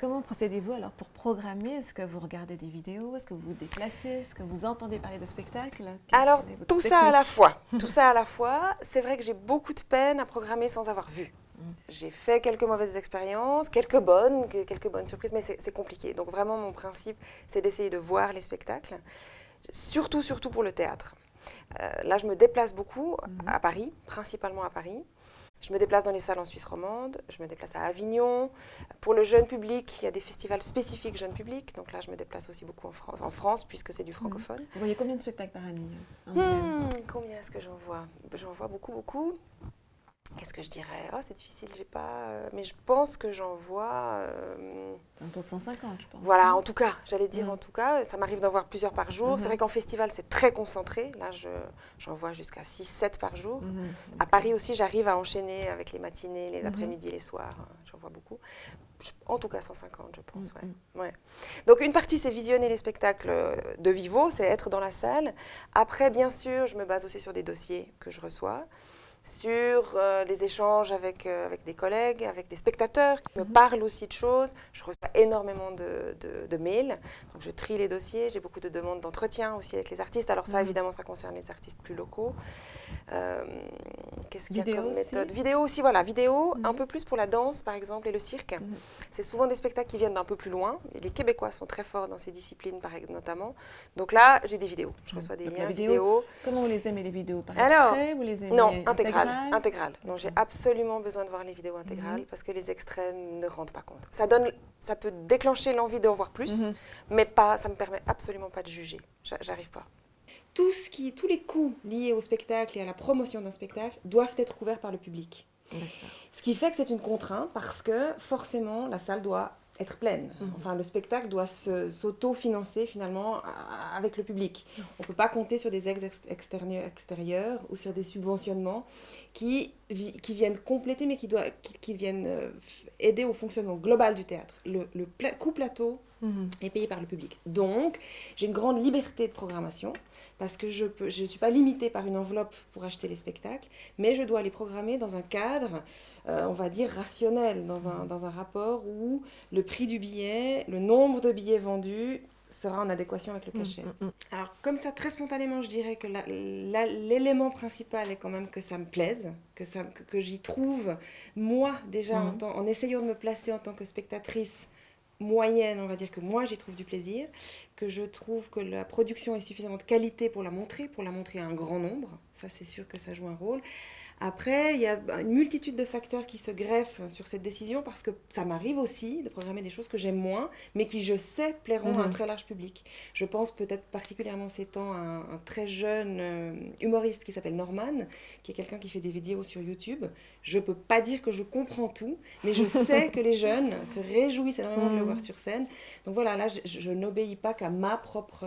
comment procédez-vous alors pour programmer? Est-ce que vous regardez des vidéos? Est-ce que vous vous déplacez? Est-ce que vous entendez parler de spectacles? Alors, Quelle est votre tout ça à la technique? fois. Tout ça à la fois. C'est vrai que j'ai beaucoup de peine à programmer sans avoir vu. J'ai fait quelques mauvaises expériences, quelques bonnes surprises, mais c'est compliqué. Donc vraiment, mon principe, c'est d'essayer de voir les spectacles, surtout pour le théâtre. Là, je me déplace beaucoup à Paris, principalement à Paris. Je me déplace dans les salles en Suisse romande, je me déplace à Avignon. Pour le jeune public, il y a des festivals spécifiques jeune public. Donc là, je me déplace aussi beaucoup en France puisque c'est du francophone. Vous voyez combien de spectacles par année en moyenne? Combien est-ce que j'en vois? J'en vois beaucoup. Qu'est-ce que je dirais? Oh, c'est difficile, j'ai pas. Mais je pense que j'en vois. Autour de 150, je pense. Voilà, en tout cas, j'allais dire en tout cas, ça m'arrive d'en voir plusieurs par jour. C'est vrai qu'en festival, c'est très concentré. Là, j'en vois jusqu'à 6-7 par jour. À Paris aussi, j'arrive à enchaîner avec les matinées, les après-midi, les soirs. J'en vois beaucoup. En tout cas, 150, je pense. Ouais. Donc, une partie, c'est visionner les spectacles de vivo, c'est être dans la salle. Après, bien sûr, je me base aussi sur des dossiers que je reçois, sur des échanges avec des collègues, avec des spectateurs qui me parlent aussi de choses. Je reçois énormément de mails, donc je trie les dossiers. J'ai beaucoup de demandes d'entretien aussi avec les artistes. Alors ça, évidemment, ça concerne les artistes plus locaux. Qu'est-ce qu'il y a comme méthode? Vidéo aussi, voilà. Vidéo, un peu plus pour la danse, par exemple, et le cirque. C'est souvent des spectacles qui viennent d'un peu plus loin. Et les Québécois sont très forts dans ces disciplines, notamment. Donc là, j'ai des vidéos. Je reçois des liens vidéo. Comment vous les aimez, les vidéos? Par Alors, extrait? Vous les aimez non, intégrales. Donc j'ai absolument besoin de voir les vidéos intégrales parce que les extraits ne rendent pas compte. Ça peut déclencher l'envie d'en voir plus, mais ça me permet absolument pas de juger. J'arrive pas. Tous les coûts liés au spectacle et à la promotion d'un spectacle doivent être couverts par le public. Ce qui fait que c'est une contrainte parce que forcément la salle doit être pleine. Enfin, le spectacle doit s'auto-financer finalement avec le public. On ne peut pas compter sur des aides extérieures ou sur des subventionnements qui viennent compléter mais qui viennent aider au fonctionnement global du théâtre. Le coût plateau est payé par le public. Donc, j'ai une grande liberté de programmation parce que je ne suis pas limitée par une enveloppe pour acheter les spectacles, mais je dois les programmer dans un cadre, on va dire, rationnel, dans un rapport où le prix du billet, le nombre de billets vendus sera en adéquation avec le cachet. Alors, comme ça, très spontanément, je dirais que l'élément principal est quand même que ça me plaise, que j'y trouve, moi, déjà, en essayant de me placer en tant que spectatrice moyenne, on va dire que moi j'y trouve du plaisir, que je trouve que la production est suffisamment de qualité pour la montrer à un grand nombre. Ça, c'est sûr que ça joue un rôle. Après, il y a une multitude de facteurs qui se greffent sur cette décision parce que ça m'arrive aussi de programmer des choses que j'aime moins, mais qui, je sais, plairont à un très large public. Je pense peut-être particulièrement ces temps à un très jeune humoriste qui s'appelle Norman, qui est quelqu'un qui fait des vidéos sur YouTube. Je ne peux pas dire que je comprends tout, mais je sais que les jeunes se réjouissent énormément de le voir sur scène. Donc voilà, là, je n'obéis pas qu'à ma propre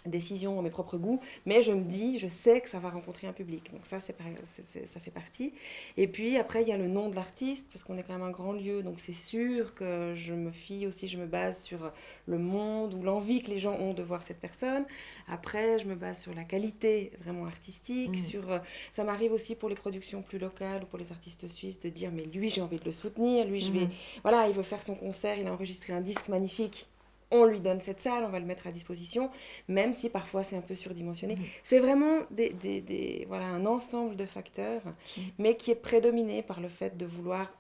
décision, mes propres goûts, mais je sais que ça va rencontrer un public. Donc ça, ça fait partie. Et puis après, il y a le nom de l'artiste, parce qu'on est quand même un grand lieu, donc c'est sûr que je me base sur le monde ou l'envie que les gens ont de voir cette personne. Après, je me base sur la qualité vraiment artistique, ça m'arrive aussi pour les productions plus locales ou pour les artistes suisses de dire, mais lui, j'ai envie de le soutenir, lui, voilà, il veut faire son concert, il a enregistré un disque magnifique. On lui donne cette salle, on va le mettre à disposition, même si parfois c'est un peu surdimensionné. C'est vraiment voilà, un ensemble de facteurs, mais qui est prédominé par le fait de vouloir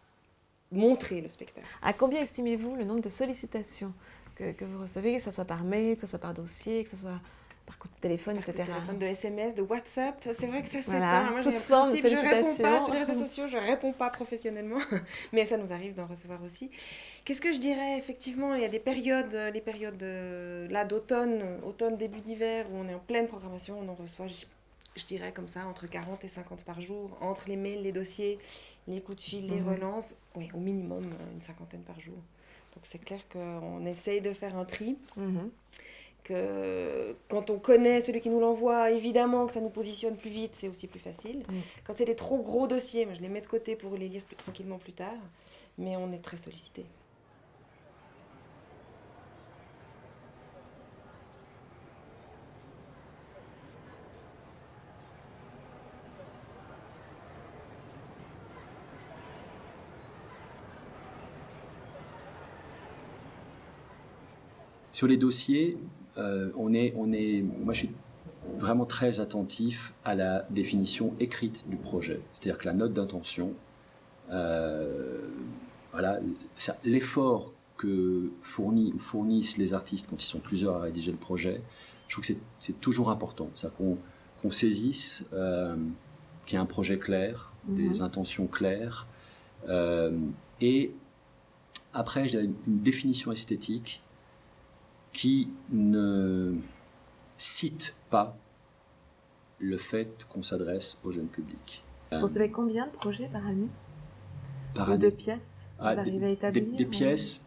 montrer le spectacle. À combien estimez-vous le nombre de sollicitations que vous recevez, que ce soit par mail, que ce soit par dossier, que ce soit par coup de téléphone, par etc. Coup de téléphone, de SMS, de WhatsApp, c'est vrai que ça s'étend. Voilà, Moi, toute forme de je réponds pas sollicitation. sur les réseaux sociaux, je réponds pas professionnellement, mais ça nous arrive d'en recevoir aussi. Qu'est-ce que je dirais? Effectivement, il y a des périodes, les périodes là d'automne, début d'hiver, où on est en pleine programmation, on en reçoit, je dirais comme ça, entre 40 et 50 par jour, entre les mails, les dossiers, les coups de fil, les relances, oui, au minimum une cinquantaine par jour. Donc c'est clair qu'on essaye de faire un tri. Que quand on connaît celui qui nous l'envoie, évidemment que ça nous positionne plus vite, c'est aussi plus facile. Quand c'est des trop gros dossiers, moi, je les mets de côté pour les lire plus tranquillement plus tard, mais on est très sollicité. Sur les dossiers, moi je suis vraiment très attentif à la définition écrite du projet. C'est-à-dire que la note d'intention, l'effort que fournissent les artistes quand ils sont plusieurs à rédiger le projet, je trouve que c'est toujours important. C'est-à-dire qu'on saisisse qu'il y a un projet clair, des intentions claires, et après, je dirais une définition esthétique qui ne cite pas le fait qu'on s'adresse au jeune public. Vous recevez combien de projets par année? Par Ou année. de pièces vous arrivez à établir Des pièces,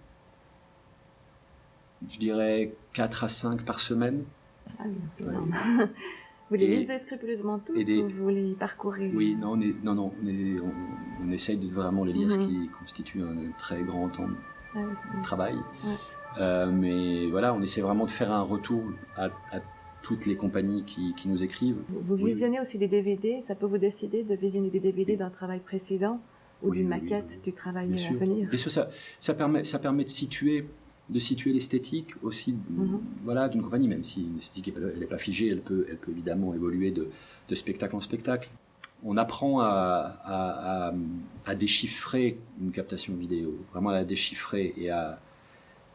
je dirais 4 à 5 par semaine. Ah oui, c'est énorme. Vous les lisez scrupuleusement toutes ou vous les parcourez? Oui, on essaye de vraiment les lire, ce qui constitue un très grand temps de travail. Ouais. Mais voilà, on essaie vraiment de faire un retour à toutes les compagnies qui nous écrivent. Vous visionnez aussi des DVD, ça peut vous décider de visionner des DVD d'un travail précédent ou d'une maquette du travail à venir? Bien sûr, ça permet de situer l'esthétique aussi d'une compagnie, même si l'esthétique elle n'est pas figée, elle peut évidemment évoluer de spectacle en spectacle. On apprend à déchiffrer une captation vidéo, vraiment à la déchiffrer et à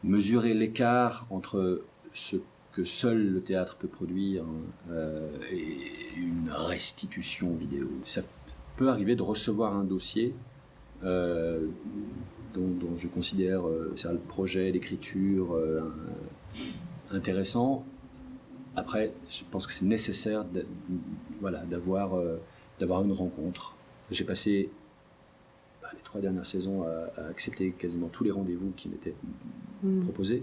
mesurer l'écart entre ce que seul le théâtre peut produire et une restitution vidéo. Ça peut arriver de recevoir un dossier dont je considère le projet, l'écriture intéressant. Après, je pense que c'est nécessaire d'avoir une rencontre. J'ai passé les 3 dernières saisons à accepter quasiment tous les rendez-vous qui m'étaient proposés.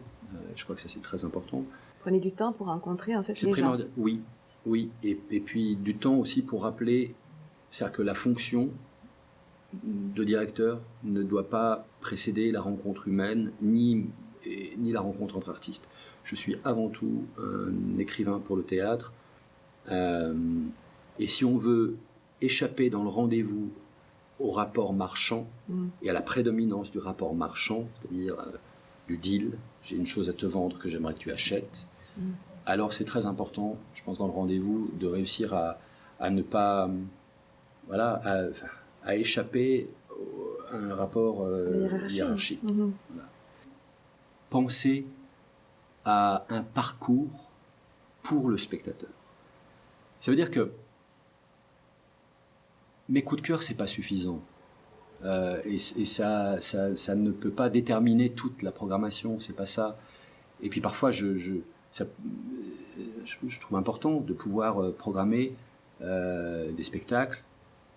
Je crois que ça, c'est très important. Prenez du temps pour rencontrer en fait c'est les primordial. gens. Oui. Et puis du temps aussi pour rappeler, c'est-à-dire que la fonction de directeur ne doit pas précéder la rencontre humaine ni la rencontre entre artistes. Je suis avant tout un écrivain pour le théâtre. Et si on veut échapper dans le rendez-vous au rapport marchand et à la prédominance du rapport marchand, c'est-à-dire du deal, j'ai une chose à te vendre que j'aimerais que tu achètes, alors c'est très important, je pense, dans le rendez-vous, de réussir à ne pas... à échapper à un rapport hiérarchique. Voilà. Penser à un parcours pour le spectateur. Ça veut dire que mes coups de cœur, c'est pas suffisant. Et ça ne peut pas déterminer toute la programmation, c'est pas ça. Et puis parfois, je trouve important de pouvoir programmer des spectacles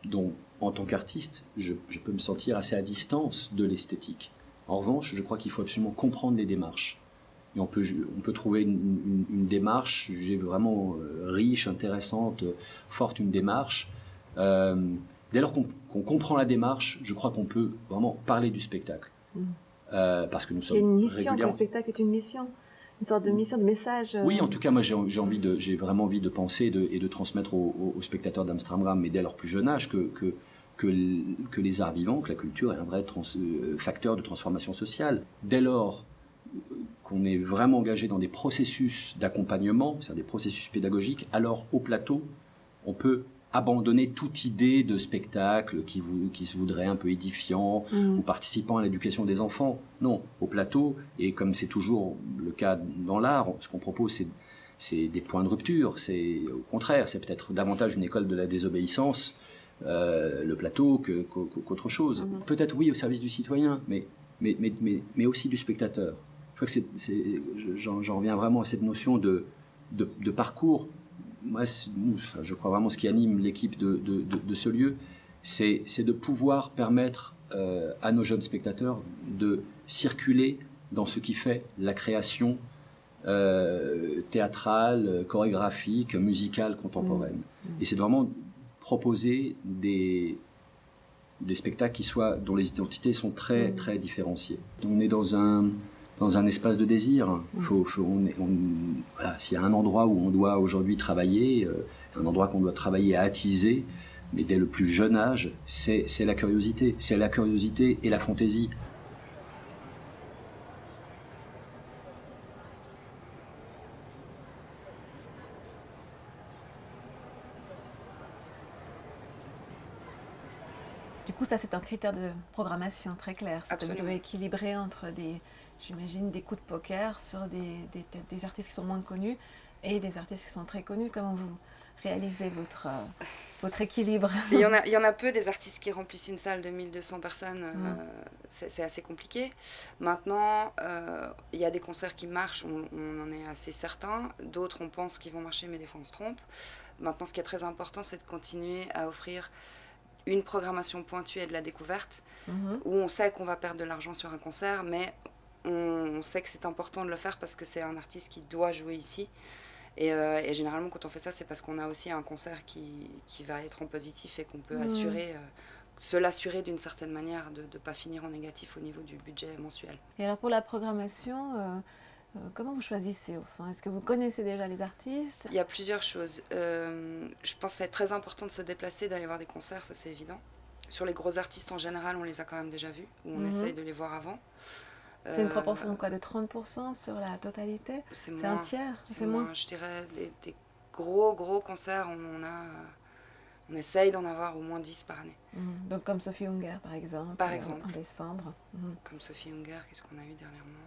dont, en tant qu'artiste, je peux me sentir assez à distance de l'esthétique. En revanche, je crois qu'il faut absolument comprendre les démarches. Et on peut trouver une démarche jugée vraiment riche, intéressante, forte, une démarche. Dès lors qu'on comprend la démarche, je crois qu'on peut vraiment parler du spectacle. Parce que nous sommes une mission, régulièrement... le spectacle est une mission, une sorte de mission, de message. Oui, en tout cas, moi j'ai vraiment envie de penser et de transmettre aux spectateurs d'Amsterdam, mais dès leur plus jeune âge, que les arts vivants, que la culture est un vrai facteur de transformation sociale. Dès lors qu'on est vraiment engagé dans des processus d'accompagnement, c'est-à-dire des processus pédagogiques, alors au plateau, on peut abandonner toute idée de spectacle qui se voudrait un peu édifiant ou participant à l'éducation des enfants. Non, au plateau, et comme c'est toujours le cas dans l'art, ce qu'on propose, c'est des points de rupture. Au contraire, c'est peut-être davantage une école de la désobéissance, le plateau, qu'autre chose. Peut-être oui au service du citoyen, mais aussi du spectateur. Je crois que j'en reviens vraiment à cette notion de parcours. Moi, je crois vraiment ce qui anime l'équipe de ce lieu, c'est de pouvoir permettre à nos jeunes spectateurs de circuler dans ce qui fait la création théâtrale, chorégraphique, musicale, contemporaine. Et c'est vraiment proposer des spectacles dont les identités sont très, très différenciées. On est dans un espace de désir. S'il y a un endroit où on doit aujourd'hui travailler, un endroit qu'on doit travailler à attiser, mais dès le plus jeune âge, c'est la curiosité. C'est la curiosité et la fantaisie. coup, ça, c'est un critère de programmation très clair. Absolument. Vous devez équilibrer entre j'imagine, des coups de poker sur peut-être des artistes qui sont moins connus et des artistes qui sont très connus. Comment vous réalisez votre équilibre? Il y en a peu des artistes qui remplissent une salle de 1200 personnes, c'est assez compliqué. Maintenant, il y a des concerts qui marchent, on en est assez certain. D'autres, on pense qu'ils vont marcher, mais des fois on se trompe. Maintenant, ce qui est très important, c'est de continuer à offrir une programmation pointue et de la découverte, où on sait qu'on va perdre de l'argent sur un concert, mais on sait que c'est important de le faire parce que c'est un artiste qui doit jouer ici. Et généralement, quand on fait ça, c'est parce qu'on a aussi un concert qui va être en positif et qu'on peut se l'assurer d'une certaine manière de ne pas finir en négatif au niveau du budget mensuel. Et alors pour la programmation, comment vous choisissez au fond? Est-ce que vous connaissez déjà les artistes? Il y a plusieurs choses. Je pense que c'est très important de se déplacer, d'aller voir des concerts, ça c'est évident. Sur les gros artistes en général, on les a quand même déjà vus, ou on essaye de les voir avant. C'est une proportion de quoi? De 30% sur la totalité? C'est un tiers? C'est moins. Je dirais, des gros concerts, on essaye d'en avoir au moins 10 par année. Donc comme Sophie Hunger, par exemple. Par exemple. En décembre. Comme Sophie Hunger, qu'est-ce qu'on a eu dernièrement?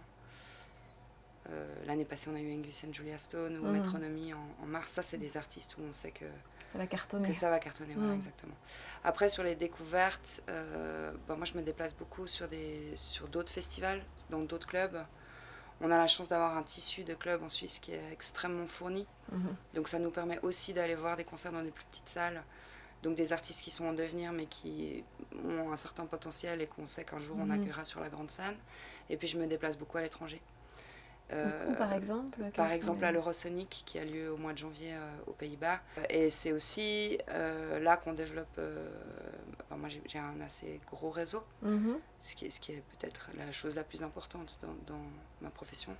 L'année passée, on a eu Angus and Julia Stone ou Metronomy en mars. Ça, c'est des artistes où on sait que ça va cartonner. Voilà, exactement. Après, sur les découvertes, moi, je me déplace beaucoup sur d'autres festivals, dans d'autres clubs. On a la chance d'avoir un tissu de clubs en Suisse qui est extrêmement fourni. Donc, ça nous permet aussi d'aller voir des concerts dans des plus petites salles. Donc, des artistes qui sont en devenir, mais qui ont un certain potentiel et qu'on sait qu'un jour, on accueillera sur la grande scène. Et puis, je me déplace beaucoup à l'étranger. Où, par exemple? Par exemple, à l'Eurosonic qui a lieu au mois de janvier aux Pays-Bas. Et c'est aussi là qu'on développe. Moi, j'ai un assez gros réseau, ce qui est peut-être la chose la plus importante dans ma profession.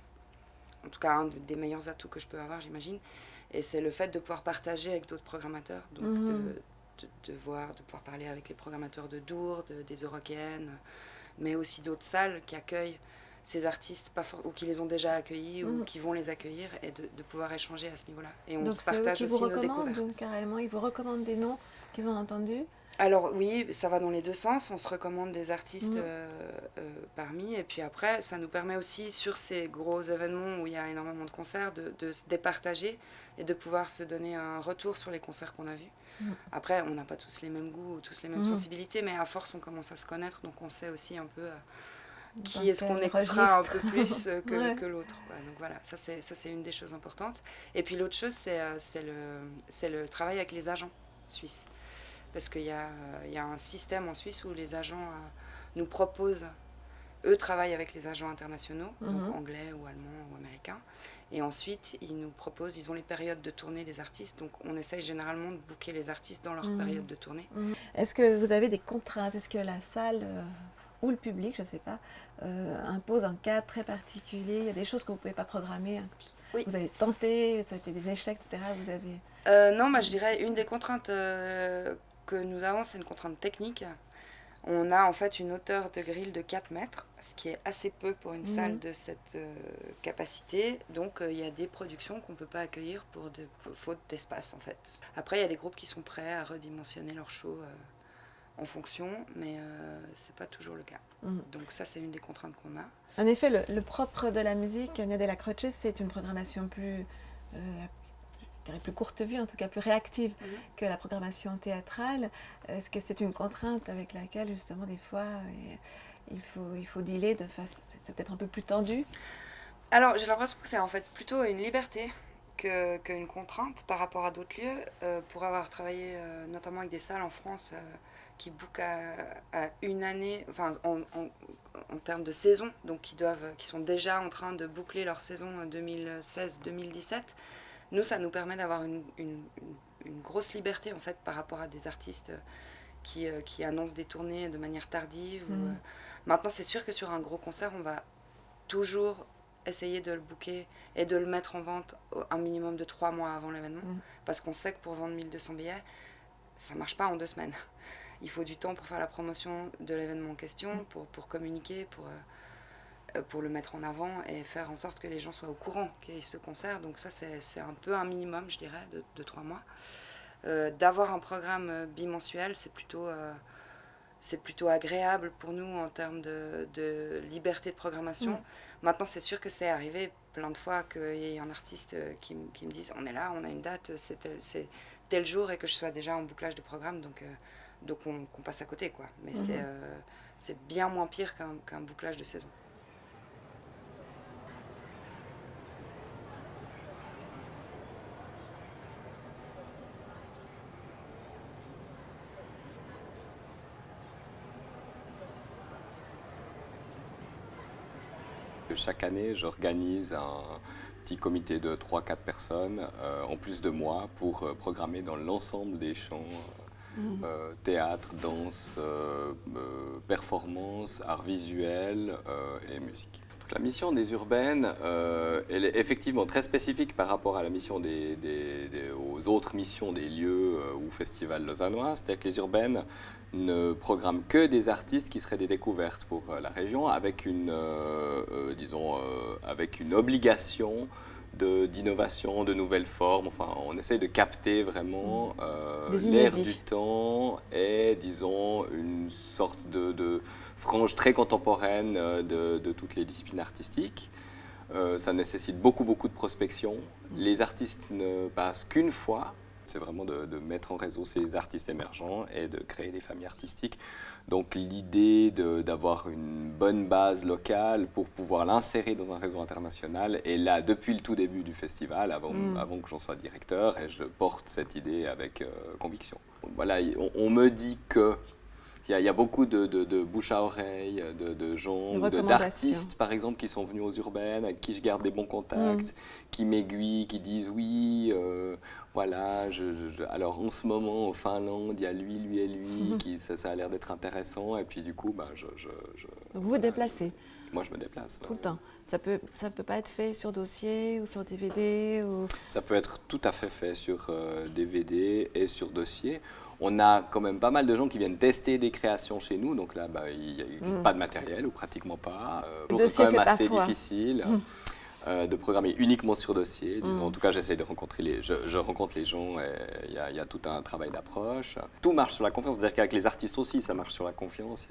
En tout cas, un des meilleurs atouts que je peux avoir, j'imagine. Et c'est le fait de pouvoir partager avec d'autres programmateurs. Donc, de pouvoir parler avec les programmateurs de Dour, des Eurokéennes, mais aussi d'autres salles qui accueillent ces artistes ou qui les ont déjà accueillis ou qui vont les accueillir et de pouvoir échanger à ce niveau-là. Et on se partage aussi nos découvertes. Carrément, ils vous recommandent des noms qu'ils ont entendus? Alors oui, ça va dans les deux sens. On se recommande des artistes parmi. Et puis après, ça nous permet aussi, sur ces gros événements où il y a énormément de concerts, de se départager et de pouvoir se donner un retour sur les concerts qu'on a vus. Après, on n'a pas tous les mêmes goûts ou tous les mêmes sensibilités, mais à force, on commence à se connaître. Donc on sait aussi un peu... qui est-ce qu'on écoutera un peu plus que l'autre. Donc voilà, ça c'est une des choses importantes. Et puis l'autre chose, c'est le travail avec les agents suisses. Parce qu'il y a un système en Suisse où les agents nous proposent, eux travaillent avec les agents internationaux, donc anglais ou allemands ou américains. Et ensuite, ils ont les périodes de tournée des artistes. Donc on essaye généralement de booker les artistes dans leur période de tournée. Est-ce que vous avez des contraintes? Est-ce que la salle... ou le public, je ne sais pas, impose un cadre très particulier? Il y a des choses que vous ne pouvez pas programmer. Oui. Vous avez tenté, ça a été des échecs, etc. Vous avez... Non, je dirais une des contraintes que nous avons, c'est une contrainte technique. On a en fait une hauteur de grille de 4 mètres, ce qui est assez peu pour une salle de cette capacité. Donc il y a des productions qu'on ne peut pas accueillir pour faute d'espace en fait. Après, il y a des groupes qui sont prêts à redimensionner leur show en fonction, mais c'est pas toujours le cas. Donc ça, c'est une des contraintes qu'on a. En effet, le propre de la musique, Nia Della Croce, c'est une programmation plus, je dirais plus courte vue, en tout cas plus réactive que la programmation théâtrale. Est-ce que c'est une contrainte avec laquelle, justement, des fois, il faut dealer de face... C'est peut-être un peu plus tendu? Alors, j'ai l'impression que c'est en fait plutôt une liberté qu'une contrainte par rapport à d'autres lieux. Pour avoir travaillé notamment avec des salles en France qui bookent à une année, enfin en termes de saison, donc qui sont déjà en train de boucler leur saison 2016-2017. Nous, ça nous permet d'avoir une grosse liberté en fait par rapport à des artistes qui annoncent des tournées de manière tardive. Maintenant, c'est sûr que sur un gros concert, on va toujours essayer de le booker et de le mettre en vente un minimum de 3 mois avant l'événement. Parce qu'on sait que pour vendre 1200 billets, ça ne marche pas en 2 semaines. Il faut du temps pour faire la promotion de l'événement en question, pour communiquer, pour le mettre en avant et faire en sorte que les gens soient au courant qu'il y ait ce concert. Donc ça, c'est un peu un minimum, je dirais, de 3 mois. D'avoir un programme bimensuel, c'est plutôt c'est plutôt agréable pour nous en termes de liberté de programmation. Maintenant, c'est sûr que c'est arrivé plein de fois qu'il y ait un artiste qui me dise on est là, on a une date, c'est tel jour, et que je sois déjà en bouclage de programme, donc qu'on passe à côté, quoi. Mais c'est bien moins pire qu'un bouclage de saison. Chaque année, j'organise un petit comité de 3-4 personnes, en plus de moi, pour programmer dans l'ensemble des champs, théâtre, danse, performance, art visuel et musique. Donc, la mission des urbaines, elle est effectivement très spécifique par rapport à la mission aux autres missions des lieux ou festivals lausannois. C'est-à-dire que les urbaines ne programment que des artistes qui seraient des découvertes pour la région, avec avec une obligation d'innovation, de nouvelles formes. Enfin, on essaie de capter vraiment l'air du temps et, disons, une sorte de frange très contemporaine de toutes les disciplines artistiques. Ça nécessite beaucoup de prospection. Les artistes ne passent qu'une fois. C'est vraiment de mettre en réseau ces artistes émergents et de créer des familles artistiques. Donc l'idée d'avoir une bonne base locale pour pouvoir l'insérer dans un réseau international est là depuis le tout début du festival, avant que j'en sois directeur, et je porte cette idée avec conviction. Voilà, on me dit que il y a beaucoup de bouche à oreille, de gens, d'artistes par exemple qui sont venus aux urbaines, avec qui je garde des bons contacts, qui m'aiguillent, qui disent oui, voilà, alors en ce moment en Finlande, il y a lui et lui, ça a l'air d'être intéressant, et puis du coup, Donc vous vous déplacez? Moi je me déplace. Tout le temps. Ça peut pas être fait sur dossier ou sur DVD ou... Ça peut être tout à fait sur DVD et sur dossier. On a quand même pas mal de gens qui viennent tester des créations chez nous, donc là, il n'existe pas de matériel, ou pratiquement pas. C'est quand même assez difficile de programmer uniquement sur dossier. Disons. En tout cas, j'essaie de rencontrer je rencontre les gens, et il y a tout un travail d'approche. Tout marche sur la confiance, c'est-à-dire qu'avec les artistes aussi, ça marche sur la confiance.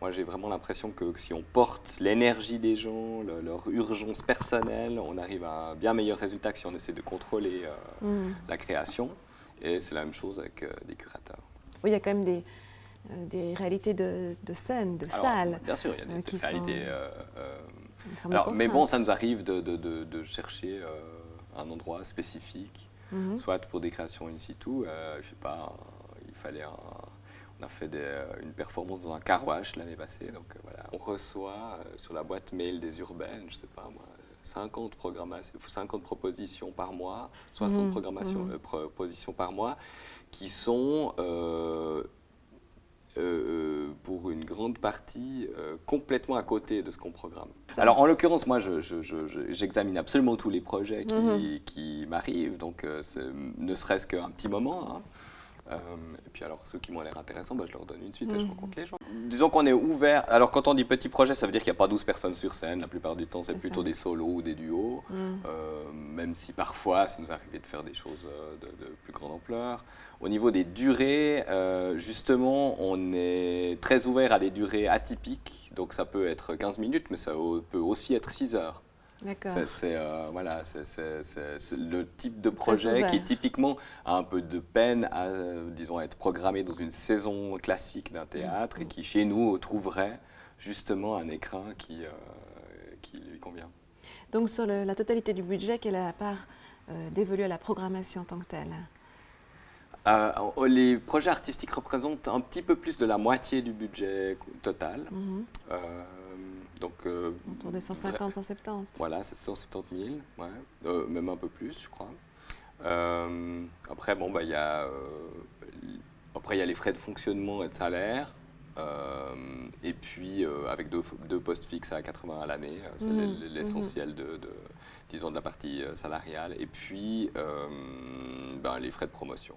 Moi, j'ai vraiment l'impression que si on porte l'énergie des gens, leur urgence personnelle, on arrive à un bien meilleur résultat que si on essaie de contrôler la création. Et c'est la même chose avec des curateurs. Oui, il y a quand même des réalités de scène, de salle. Bien sûr, il y a des réalités. Mais bon, ça nous arrive de chercher un endroit spécifique, soit pour des créations in situ. Je sais pas, on a fait une performance dans un car wash l'année passée. Donc voilà, on reçoit sur la boîte mail des urbaines, je sais pas moi, 50 propositions par mois, 60 propositions par mois, qui sont pour une grande partie complètement à côté de ce qu'on programme. Alors en l'occurrence, moi j'examine absolument tous les projets qui m'arrivent, donc ne serait-ce qu'un petit moment. Et puis alors ceux qui m'ont l'air intéressants, je leur donne une suite et je rencontre les gens. Disons qu'on est ouvert. Alors quand on dit petit projet, ça veut dire qu'il n'y a pas 12 personnes sur scène. La plupart du temps, c'est plutôt des solos ou des duos. Même si parfois, ça nous arrive de faire des choses de plus grande ampleur. Au niveau des durées, justement, on est très ouvert à des durées atypiques. Donc ça peut être 15 minutes, mais ça peut aussi être 6 heures. C'est le type de projet qui typiquement a un peu de peine à, disons, être programmé dans une saison classique d'un théâtre et qui chez nous trouverait justement un écrin qui lui convient. Donc sur la totalité du budget, quelle est la part dévolue à la programmation en tant que telle? Les projets artistiques représentent un petit peu plus de la moitié du budget total. Donc, autour des 150, 170. Voilà, c'est 170 000, ouais. Même un peu plus, je crois. Après, il y a les frais de fonctionnement et de salaire. Et puis, avec deux postes fixes à 80 à l'année, c'est l'essentiel disons, de la partie salariale. Et puis, les frais de promotion.